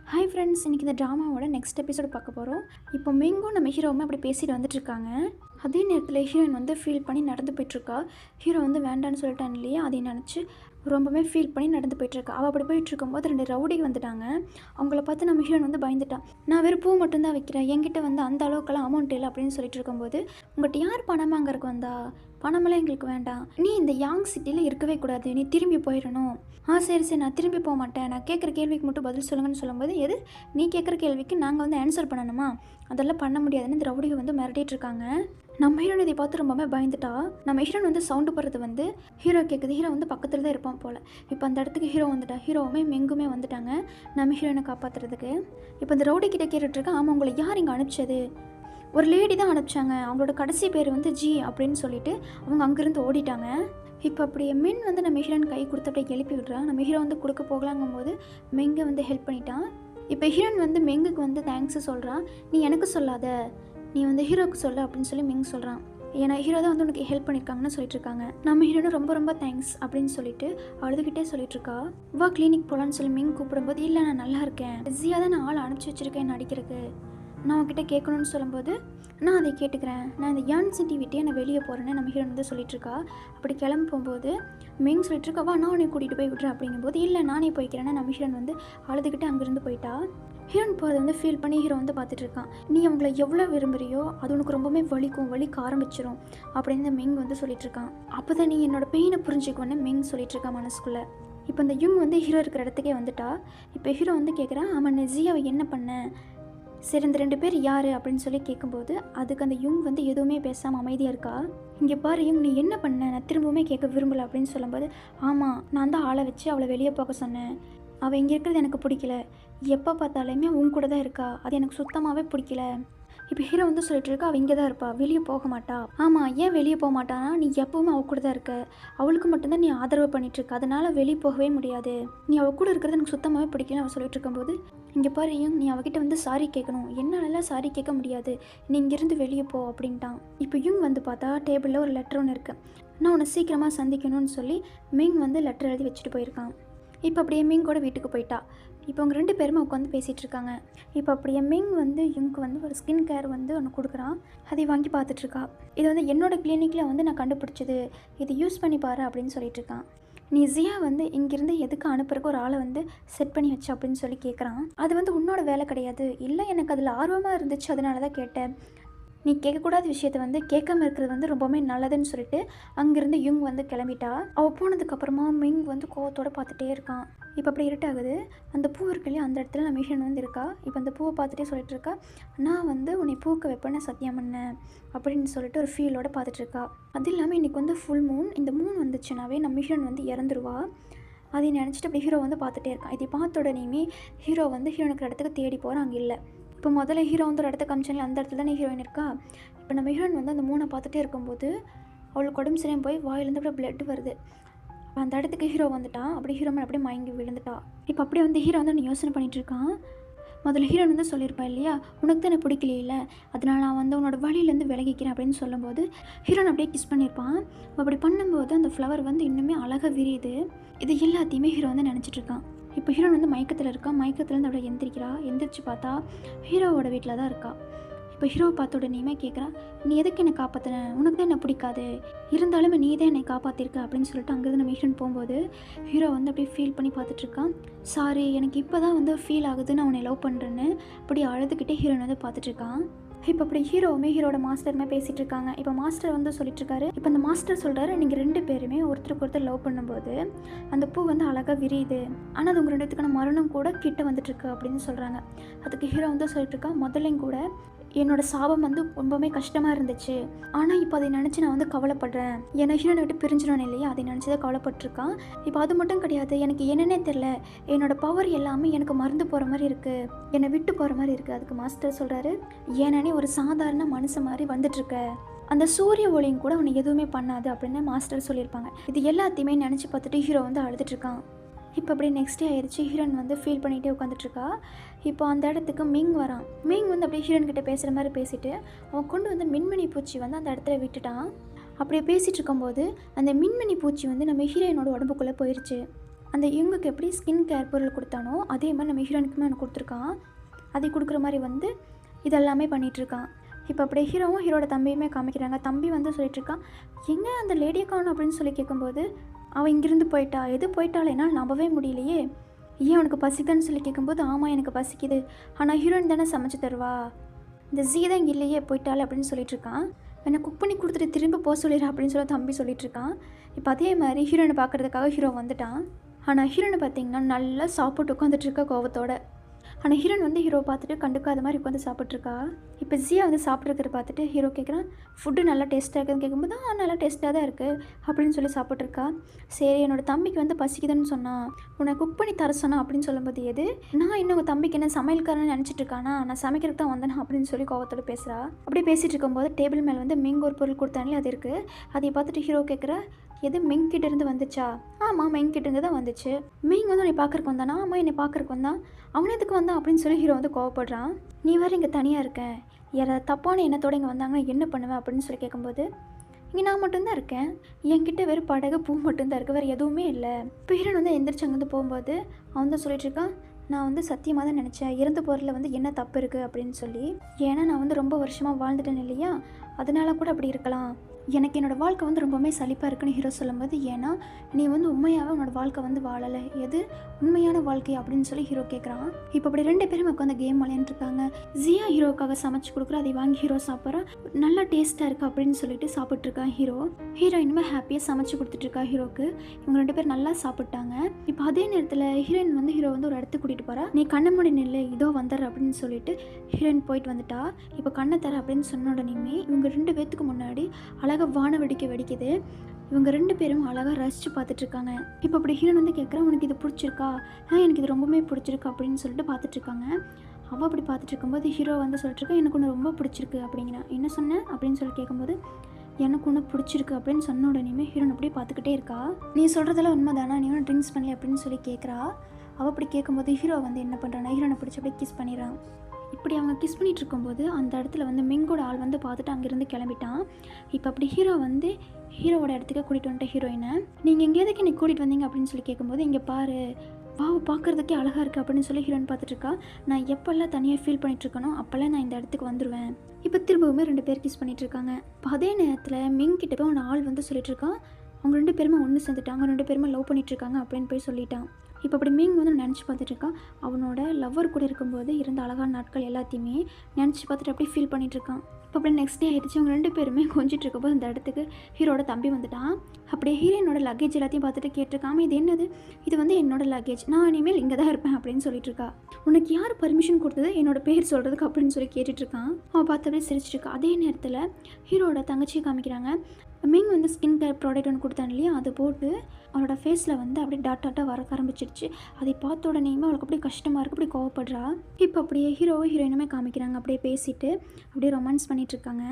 Hi friends, இன்றைக்கி இந்த ட்ராமாவோட next episode பார்க்க போகிறோம். இப்போ மிங்கும் நம்ம ஹீரோவுமே அப்படி பேசிட்டு வந்துட்டுருக்காங்க. அதே நேரத்தில் ஹீரோயின் வந்து ஃபீல் பண்ணி நடந்து போயிட்டுருக்கா. ஹீரோ வந்து வேண்டான்னு சொல்லிட்டான் இல்லையா, அதை நினச்சி ரொம்பவே ஃபீல் பண்ணி நடந்து போயிட்டுருக்கா. அவள் அப்படி போயிட்டுருக்கும்போது 2 ரவுடி வந்துட்டாங்க. அவங்கள பார்த்து நம்ம ஹீரோயின் வந்து பயந்துட்டான். நான் வெறும் பூ மட்டும்தான் வைக்கிறேன், என்கிட்ட வந்து அந்த அளவுக்குலாம் அமௌண்ட் இல்லை அப்படின்னு சொல்லிட்டு இருக்கும்போது, உங்கள்கிட்ட யார் பணமாங்கறக்கு வந்தா? பணமெல்லாம் எங்களுக்கு வேண்டாம், நீ இந்த யாங் சிட்டியில் இருக்கவே கூடாது, நீ திரும்பி போயிடணும். சரி நான் திரும்பி போக மாட்டேன், நான் கேட்குற கேள்விக்கு மட்டும் பதில் சொல்லுங்கன்னு சொல்லும்போது, எது நீ கேட்குற கேள்விக்கு நாங்கள் வந்து ஆன்சர் பண்ணணுமா? அதெல்லாம் பண்ண முடியாதுன்னு இந்த ரவுடிகள் வந்து மிரட்டிட்டு இருக்காங்க. நம்ம ஹீரோன் இதை பார்த்து ரொம்பவே பயந்துட்டா. நம்ம ஹீரோன் வந்து சவுண்டு போடுறது வந்து ஹீரோ கேட்குது. ஹீரோ வந்து பக்கத்தில் தான் இருப்பான் போல். இப்போ அந்த இடத்துக்கு ஹீரோ வந்துட்டா. ஹீரோவுமே மெங்குமே வந்துட்டாங்க நம்ம ஹீரோயினை காப்பாற்றுறதுக்கு. இப்போ இந்த ரவுடி கிட்ட கேட்டுட்ருக்கேன், ஆமாம் உங்களை யார் இங்கே அனுப்பிச்சது? ஒரு லேடி தான் அனுப்பிச்சாங்க, அவங்களோட கடைசி பேர் வந்து ஜி அப்படின்னு சொல்லிட்டு அவங்க அங்கேருந்து ஓடிட்டாங்க. இப்போ அப்படியே மென் வந்து நம்ம ஹீரோயின் கை கொடுத்து அப்படியே எழுப்பி விட்றான். நம்ம ஹீரோ வந்து கொடுக்க போகலாங்கும் போது மெங்கை வந்து ஹெல்ப் பண்ணிட்டான். இப்போ ஹீரோயின் வந்து மெங்குக்கு வந்து தேங்க்ஸு சொல்கிறான். நீ எனக்கு சொல்லாத, நீ வந்து ஹீரோவுக்கு சொல்ல அப்படின்னு சொல்லி மெங் சொல்கிறான். ஏன்னா ஹீரோ தான் வந்து உனக்கு ஹெல்ப் பண்ணியிருக்காங்கன்னு சொல்லிட்டு இருக்காங்க. நம்ம ஹீரோனும் ரொம்ப ரொம்ப தேங்க்ஸ் அப்படின்னு சொல்லிட்டு அழுதுகிட்டே சொல்லிட்டு இருக்கா. வா கிளினிக் போகலான்னு சொல்லி மெங் கூப்பிடும்போது, இல்லை நான் நல்லா இருக்கேன், பிஸியாக தான் நான் ஆள் அனுப்பிச்சி வச்சுருக்கேன் நடிக்கிறதுக்கு, நான் அவங்ககிட்ட கேட்கணும்னு சொல்லும்போது, நான் அதை கேட்டுக்கிறேன், நான் இந்த யான் சிட்டி விட்டே நான் வெளியே போகிறேன்னு நம்ம ஹீரோன் வந்து சொல்லிட்டுருக்கா. அப்படி கிளம்பி போகும்போது மெங் சொல்லிட்டுருக்கா, வா நான் உன்னை கூட்டிகிட்டு போய் விட்றேன் அப்படிங்கும்போது, இல்லை நானே போய்க்கிறேன்னு நம்ம ஹீரோன் வந்து அழுதுகிட்டு அங்கேருந்து போயிட்டா. ஹீரோன் போகிறத வந்து ஃபீல் பண்ணி ஹீரோ வந்து பார்த்துட்ருக்கான். நீ அவங்கள எவ்வளோ விரும்புறியோ அது உனக்கு ரொம்பவே வலிக்க ஆரம்பிச்சிடும் அப்படின்னு மெங் வந்து சொல்லிட்டுருக்கான். அப்போ தான் நீ என்னோட பெயினை புரிஞ்சுக்கோன்னு மெங் சொல்லிட்டுருக்கான் மனசுக்குள்ளே. இப்போ இந்த யுங் வந்து ஹீரோ இருக்கிற இடத்துக்கே வந்துட்டா. இப்போ ஹீரோ வந்து கேட்குறான், அவன் ஜியாவை என்ன பண்ண, சரி இந்த 2 பேர் யார் அப்படின்னு சொல்லி கேட்கும்போது, அதுக்கு அந்த யுங் வந்து எதுவுமே பேசாமல் அமைதியாக இருக்கா. இங்கே பாரு யுங், நீ என்ன பண்ண, நான் திரும்பவுமே கேட்க விரும்பலை அப்படின்னு சொல்லும்போது, ஆமாம் நான் தான் ஆளை வச்சு அவளை வெளியே போக சொன்னேன், அவள் இங்கே இருக்கிறது எனக்கு பிடிக்கல, எப்போ பார்த்தாலுமே உன் கூட தான் இருக்கா, அது எனக்கு சுத்தமாகவே பிடிக்கல. இப்போ ஹீரோ வந்து சொல்லிட்டு இருக்கா, அவள் இங்கே தான் இருப்பா, வெளியே போக மாட்டா. ஆமாம், ஏன் வெளியே போக மாட்டானா, நீ எப்போவுமே அவள் கூட தான் இருக்க, அவளுக்கு மட்டும்தான் நீ ஆதரவு பண்ணிகிட்ருக்க, அதனால் வெளியே போகவே முடியாது, நீ அவள் கூட இருக்கிறது எனக்கு சுத்தமாகவே பிடிக்கல அவள் சொல்லிட்டு இருக்கும்போது, இங்கே பாரு நீ அவகிட்ட வந்து சாரி கேட்கணும், என்னாலலாம் சாரி கேட்க முடியாது, நீ இங்கேருந்து வெளியே போ அப்படின்ட்டான். இப்போ யுங் வந்து பார்த்தா டேபிளில் ஒரு லெட்டர் ஒன்று இருக்குது. நான் உன்னை சீக்கிரமாக சந்திக்கணும்னு சொல்லி மெங் வந்து லெட்டர் எழுதி வச்சுட்டு போயிருக்கான். இப்போ அப்படியே மெங் கூட வீட்டுக்கு போயிட்டா. இப்போ அவங்க 2 பேருமே உட்காந்து பேசிகிட்டு இருக்காங்க. இப்போ அப்படியே மெங் வந்து யுங்க்கு வந்து ஒரு ஸ்கின் கேர் வந்து ஒன்று கொடுக்குறான். அதை வாங்கி பார்த்துட்ருக்கா. இது வந்து என்னோடய கிளினிக்கில் வந்து நான் கண்டுபிடிச்சது, இது யூஸ் பண்ணி பாரு அப்படின்னு சொல்லிட்டு இருக்கான். நீ ஜியா வந்து இங்கேருந்து எதுக்கு அனுப்புறக்கு ஒரு ஆளை வந்து செட் பண்ணி வச்சு அப்படின்னு சொல்லி கேட்குறான். அது வந்து உன்னோட வேலை கிடையாது, இல்லை எனக்கு அதில் ஆர்வமாக இருந்துச்சு அதனால தான் கேட்டேன், நீ கேட்கக்கூடாத விஷயத்தை வந்து கேட்காம இருக்கிறது வந்து ரொம்பவே நல்லதுன்னு சொல்லிட்டு அங்கேருந்து யுங் வந்து கிளம்பிட்டா. அவள் போனதுக்கப்புறமா மிங் வந்து கோவத்தோடு பார்த்துட்டே இருக்கான். இப்போ அப்படி இருட்டாகுது. அந்த பூ இருக்கு இல்லையா, அந்த இடத்துல நம்ம மிஷன் வந்து இருக்கா. இப்போ அந்த பூவை பார்த்துட்டே சொல்லிட்டு இருக்கா, நான் வந்து உன்னை பூக்க வைப்பேன்னு சத்தியம் பண்ணேன் அப்படின்னு சொல்லிட்டு ஒரு ஃபீலோடு பார்த்துட்ருக்கா. அது இல்லாமல் இன்றைக்கி வந்து ஃபுல் மூன், இந்த மூன் வந்துச்சுனாவே நம்ம மிஷன் வந்து இறந்துருவா. அதை நினச்சிட்டு அப்படி ஹீரோ வந்து பார்த்துட்டே இருக்கான். இதை பார்த்த உடனேயுமே ஹீரோ வந்து ஹீரோனுக்கு இடத்துக்கு தேடி போகிறான், அங்கே இல்லை. இப்போ முதல்ல ஹீரோ வந்து ஒரு இடத்த காமிச்சால அந்த இடத்துல தானே ஹீரோயின் இருக்கா. இப்போ நம்ம ஹீரோயின் வந்து அந்த மூனை பார்த்துட்டே இருக்கும்போது அவளுக்கு உடம்பு சரியாக போய் வாயிலேருந்து அப்படியே பிளட் வருது. அந்த இடத்துக்கு ஹீரோ வந்துட்டான். அப்படி ஹீரோ மேலே அப்படியே மயங்கி விழுந்துட்டா. இப்போ அப்படியே வந்து ஹீரோ வந்து யோசனை பண்ணிகிட்டு இருக்கான். முதல்ல ஹீரோன் வந்து சொல்லியிருப்பா இல்லையா, உனக்கு தான் எனக்கு பிடிக்கலையில, அதனால் நான் வந்து உன்னோட வழியிலேருந்து விலகிக்கிறேன் அப்படின்னு சொல்லும்போது ஹீரோன் அப்படியே கிஸ் பண்ணியிருப்பான். அப்படி பண்ணும்போது அந்த ஃப்ளவர் வந்து இன்னுமே அழகாக விரியுது. இது எல்லாத்தையுமே ஹீரோ வந்து நினச்சிட்ருக்கான். இப்போ ஹீரோன் வந்து மயக்கத்தில் இருக்கா. மயக்கத்துலேருந்து அப்படியே எந்திரிக்கிறா. எந்திரிச்சு பார்த்தா ஹீரோவோட வீட்டில் தான் இருக்கா. இப்போ ஹீரோவை பார்த்த உடனேயுமே கேட்குறா, நீ எதுக்கு என்னை காப்பாற்றின, உனக்கு தான் என்ன பிடிக்காது, இருந்தாலுமே நீ தான் என்னை காப்பாற்றிருக்க அப்படின்னு சொல்லிட்டு அங்கேருந்து நம்ம ஹீரோன் போகும்போது ஹீரோ வந்து அப்படியே ஃபீல் பண்ணி பார்த்துட்ருக்கான். சாரி எனக்கு இப்போ தான் வந்து ஃபீல் ஆகுது நான் உன்னை லவ் பண்ணுறேன்னு அப்படி அழுதுகிட்டே ஹீரோன் வந்து பார்த்துட்ருக்கான். இப்போ அப்படி ஹீரோவுமே ஹீரோட மாஸ்டருமே பேசிகிட்டு இருக்காங்க. இப்போ மாஸ்டர் வந்து சொல்லிட்டுருக்காரு. இப்போ அந்த மாஸ்டர் சொல்கிறாரு, நீங்கள் 2 பேருமே ஒருத்தருக்கு ஒருத்தர் லவ் பண்ணும்போது அந்த பூ வந்து அழகாக விரியுது, ஆனால் அது உங்கள் 2 பேத்துக்கான மரணம் கூட கிட்ட வந்துட்டுருக்கு அப்படின்னு சொல்கிறாங்க. அதுக்கு ஹீரோ வந்து சொல்லிட்டுருக்கா, முதல்லையும் கூட என்னோட சாபம் வந்து ரொம்பவே கஷ்டமாக இருந்துச்சு, ஆனால் இப்போ அதை நினச்சி நான் வந்து கவலைப்படுறேன், என்னை ஹீரோனை விட்டு பிரிஞ்சிடணும் இல்லையா, அதை நினச்சி தான் கவலைப்பட்டிருக்கான். இப்போ அது மட்டும் கிடையாது, எனக்கு என்னென்னே தெரில, என்னோடய பவர் எல்லாமே எனக்கு மறந்து போகிற மாதிரி இருக்குது, என்னை விட்டு போகிற மாதிரி இருக்குது. அதுக்கு மாஸ்டர் சொல்கிறாரு, ஏன்னா ஒரு சாதாரண மனுஷன் மாதிரி வந்துட்டுருக்க, அந்த சூரிய ஒளியும் கூட உன்னை எதுவுமே பண்ணாது அப்படின்னு மாஸ்டர் சொல்லியிருப்பாங்க. இது எல்லாத்தையுமே நினச்சி பார்த்துட்டு ஹீரோ வந்து அழுதுட்டுருக்கான். இப்போ அப்படி நெக்ஸ்ட் டே ஆயிடுச்சு. ஹீரோன் வந்து ஃபீல் பண்ணிகிட்டே உட்காந்துட்ருக்கா. இப்போ அந்த இடத்துக்கு மிங் வரான். மிங் வந்து அப்படியே ஹீரோன் கிட்டே பேசுகிற மாதிரி பேசிவிட்டு அவன் கொண்டு வந்து மின்மினி பூச்சி வந்து அந்த இடத்துல விட்டுட்டான். அப்படியே பேசிகிட்டு இருக்கும்போது அந்த மின்மினி பூச்சி வந்து நம்ம ஹீரோயினோட உடம்புக்குள்ளே போயிடுச்சு. அந்த இவங்களுக்கு எப்படி ஸ்கின் கேர் பொருள் கொடுத்தானோ அதே மாதிரி நம்ம ஹீரோனுக்குமே ஒன்று கொடுத்துருக்கான். அதை கொடுக்குற மாதிரி வந்து இதெல்லாமே பண்ணிகிட்ருக்கான். இப்போ அப்படியே ஹீரோவும் ஹீரோட தம்பியுமே காமிக்கிறாங்க. தம்பி வந்து சொல்லிட்டுருக்கான், எங்கே அந்த லேடியை காணும் அப்படின்னு சொல்லி கேட்கும்போது, அவள் இங்கேருந்து போயிட்டா, எது போயிட்டாள் என்னால் நம்பவே முடியலையே, ஏன் அவனுக்கு பசிக்குதுன்னு சொல்லி கேட்கும்போது, ஆமாம் எனக்கு பசிக்குது, ஆனால் ஹீரோயின் தானே சமைச்சு தருவா, இந்த தான் இங்கே இல்லையே போயிட்டாள் அப்படின்னு சொல்லிட்டுருக்கான். என்னை குக் பண்ணி கொடுத்துட்டு திரும்ப போக சொல்லிடுறா அப்படின்னு சொல்லி தம்பி சொல்லிட்டுருக்கான். இப்போ அதே மாதிரி ஹீரோயினை பார்க்குறதுக்காக ஹீரோ வந்துட்டான். ஆனால் ஹீரோனை பார்த்திங்கன்னா நல்லா சாப்பிட்டு உட்காந்துட்ருக்கா கோவத்தோட. ஆனால் ஹீரோயின் வந்து ஹீரோ பார்த்துட்டு கண்டுக்காத மாதிரி உட்காந்து சாப்பிட்ருக்கா. இப்போ ஜியா வந்து சாப்பிட்ருக்கிறத பார்த்துட்டு ஹீரோ கேட்குறான், ஃபுட்டு நல்லா டேஸ்ட்டாக இருக்குதுன்னு கேட்கும்போது நல்லா டேஸ்ட்டாக தான் இருக்குது அப்படின்னு சொல்லி சாப்பிட்ருக்கா. சரி என்னோடய தம்பிக்கு வந்து பசிக்குதுன்னு சொன்னான், உன்னை குக் பண்ணி தர சொன்னான் அப்படின்னு சொல்லும்போது, எது நான் இன்னும் உங்கள் தம்பிக்கு என்ன சமையல்காரன்னு நினச்சிட்டு இருக்கானா, நான் சமைக்கிறதுக்கு தான் வந்தேன் அப்படின்னு சொல்லி கோவத்தோடு பேசுகிறா. அப்படியே பேசிகிட்டு இருக்கும்போது டேபிள் மேலே வந்து மிங் ஒரு பொருள் கொடுத்தாங்களே அது இருக்குது. அதை பார்த்துட்டு ஹீரோ கேட்குற, எது மிங் கிட்ட இருந்து வந்துச்சா? ஆமாம் மிங் கிட்ட இருந்து தான் வந்துச்சு. மிங் வந்து என்னை பார்க்குறக்கு வந்தானா? ஆமாம் என்னை பார்க்குறக்கு வந்தான். அவனை எதுக்கு வந்தான் அப்படின்னு சொல்லி ஹீரோ வந்து கோவப்படுறான். நீ வேறு இங்கே தனியாக இருக்க, யாராவது தப்பான எண்ணத்தோடு இங்கே வந்தாங்கன்னா என்ன பண்ணுவேன் அப்படின்னு சொல்லி கேட்கும்போது, இங்கே நான் மட்டும்தான் இருக்கேன், என்கிட்ட வெறும் படகு பூ மட்டும்தான் இருக்குது, வேறு எதுவுமே இல்லை. இப்போ ஹீரோன் வந்து எந்திரிச்சு அங்கேருந்து போகும்போது அவன் தான் சொல்லிட்டு இருக்கான், நான் வந்து சத்தியமாக தான் நினச்சேன் இறந்து போகிறதுல வந்து என்ன தப்பு இருக்குது அப்படின்னு சொல்லி, ஏன்னா நான் வந்து ரொம்ப வருஷமாக வாழ்ந்துட்டேன் இல்லையா, அதனால கூட அப்படி இருக்கலாம். எனக்கு என்னோடய வாழ்க்கை வந்து ரொம்பவுமே சலிப்பாக இருக்குன்னு ஹீரோ சொல்லும்போது, ஏன்னா நீ வந்து உண்மையாகவே உன்னோட வாழ்க்கை வந்து வாழலை, எது உண்மையான வாழ்க்கை அப்படின்னு சொல்லி ஹீரோ கேட்குறான். இப்போ அப்படி 2 பேரும் உட்காந்து கேம் விளையாண்டுருக்காங்க. ஜியா ஹீரோக்காக சமைச்சு கொடுக்குற, அதை வாங்கி ஹீரோ சாப்பிட்றான். நல்லா டேஸ்ட்டாக இருக்குது அப்படின்னு சொல்லிட்டு சாப்பிட்ருக்கான் ஹீரோ. ஹீரோயினுமே ஹாப்பியாக சமைச்சு கொடுத்துட்ருக்கா ஹீரோக்கு. இவங்க 2 பேர் நல்லா சாப்பிட்டாங்க. இப்போ அதே நேரத்தில் ஹீரோயின் வந்து ஹீரோ வந்து ஒரு இடத்துக்கு கூட்டிகிட்டு போகிறா. நீ கண்ணை மூடி நில்லு, இதோ வந்துடுற அப்படின்னு சொல்லிட்டு ஹீரோயின் போயிட்டு வந்துட்டா. இப்போ கண்ணை தர அப்படின்னு சொன்ன உடனேயுமே இவங்க 2 பேர்த்துக்கு முன்னாடி அழகாக வான வெடிக்குது. இவங்க 2 பேரும் அழகாக ரசித்து பார்த்துட்ருக்காங்க. இப்போ அப்படி ஹீரோன் வந்து கேட்குறேன், உனக்கு இது பிடிச்சிருக்கா? எனக்கு இது ரொம்பவே பிடிச்சிருக்கு அப்படின்னு சொல்லிட்டு பார்த்துட்ருக்காங்க. அவள் அப்படி பார்த்துட்டு இருக்கும்போது ஹீரோ வந்து சொல்லிட்டுருக்கா, எனக்கு ஒன்று ரொம்ப பிடிச்சிருக்கு அப்படிங்கிறான். என்ன சொன்னேன் அப்படின்னு சொல்லி கேட்கும்போது, எனக்கு ஒன்று பிடிச்சிருக்கு அப்படின்னு சொன்ன உடனேயுமே ஹீரோன் அப்படியே பார்த்துக்கிட்டே இருக்கா. நீ சொல்கிறதெல்லாம் உண்மை தானா, நீ ஒன்றும் ட்ரிங்க்ஸ் பண்ணல அப்படின்னு சொல்லி கேட்குறா. அவள் அப்படி கேட்கும்போது ஹீரோ வந்து என்ன பண்ணுறான்னா, ஹீரோனை பிடிச்சி அப்படியே கிஸ் பண்ணிடுறான். இப்படி அவங்க கிஸ் பண்ணிகிட்டு இருக்கும்போது அந்த இடத்துல வந்து மிங்கோட ஆள் வந்து பார்த்துட்டு அங்கேருந்து கிளம்பிட்டான். இப்போ அப்படி ஹீரோ வந்து ஹீரோவோட இடத்துக்கு கூட்டிகிட்டு வந்துட்ட ஹீரோயினை, நீங்கள் எங்கே எதுக்கு என்னை கூட்டிகிட்டு வந்தீங்க அப்படின்னு சொல்லி கேட்கும்போது, இங்கே பாரு வாவ் பார்க்குறதுக்கே அழகாக இருக்குது அப்படின்னு சொல்லி ஹீரோயின் பார்த்துட்ருக்கா. நான் எப்போல்லாம் தனியாக ஃபீல் பண்ணிகிட்ருக்கனோ அப்போல்லாம் நான் இந்த இடத்துக்கு வந்துடுவேன். இப்போ திரும்பவுமே 2 பேர் கிஸ் பண்ணிகிட்ருக்காங்க. இப்போ அதே நேரத்தில் மிங் கிட்ட போய் அவன் ஆள் வந்து சொல்லிட்டுருக்கான், அவங்க 2 பேருமே ஒன்று சேர்ந்துட்டாங்க, 2 பேருமே லவ் பண்ணிகிட்ருக்காங்க அப்படின்னு போய் சொல்லிட்டான். இப்போ அப்படி மிங் வந்து நினச்சி பார்த்துட்ருக்கான், அவனோட லவ்வர் கூட இருக்கும்போது இருந்த அழகான நாட்கள் எல்லாத்தையுமே நினச்சி பார்த்துட்டு அப்படியே ஃபீல் பண்ணிகிட்ருக்கான். இப்போ அப்படி நெக்ஸ்ட் டே ஆகிடுச்சு. அவங்க 2 பேருமே கொஞ்சிட்டு இருக்கும்போது அந்த இடத்துக்கு ஹீரோட தம்பி வந்துட்டான். அப்படியே ஹீரோயினோட லக்கேஜ் எல்லாத்தையும் பார்த்துட்டு கேட்டிருக்காம, இது என்னது, இது வந்து என்னோட லக்கேஜ், நான் இனிமேல் இங்கே தான் இருப்பேன் அப்படின்னு சொல்லிட்டு இருக்கா. உனக்கு யார் பர்மிஷன் கொடுத்தது என்னோட பேர் சொல்கிறதுக்கு அப்படின்னு சொல்லி கேட்டுட்ருக்கான். அவன் பார்த்து அப்படியே சிரிச்சிட்ருக்கா. அதே நேரத்தில் ஹீரோட தங்கச்சியை காமிக்கிறாங்க. மிங் வந்து ஸ்கின் கேர் ப்ராடக்ட் ஒன்று கொடுத்தாங்க இல்லையா, அதை போட்டு அவளோட ஃபேஸில் வந்து அப்படியே டாட்டாக வர ஆரம்பிச்சிருச்சு. அதை பார்த்த உடனேயுமே அவளுக்கு அப்படியே கஷ்டமாக இருக்குது, அப்படி கோவப்படுறா. இப்போ அப்படியே ஹீரோவும் ஹீரோயினுமே காமிக்கிறாங்க, அப்படியே பேசிட்டு அப்படியே ரொமான்ஸ் பண்ணிகிட்ருக்காங்க.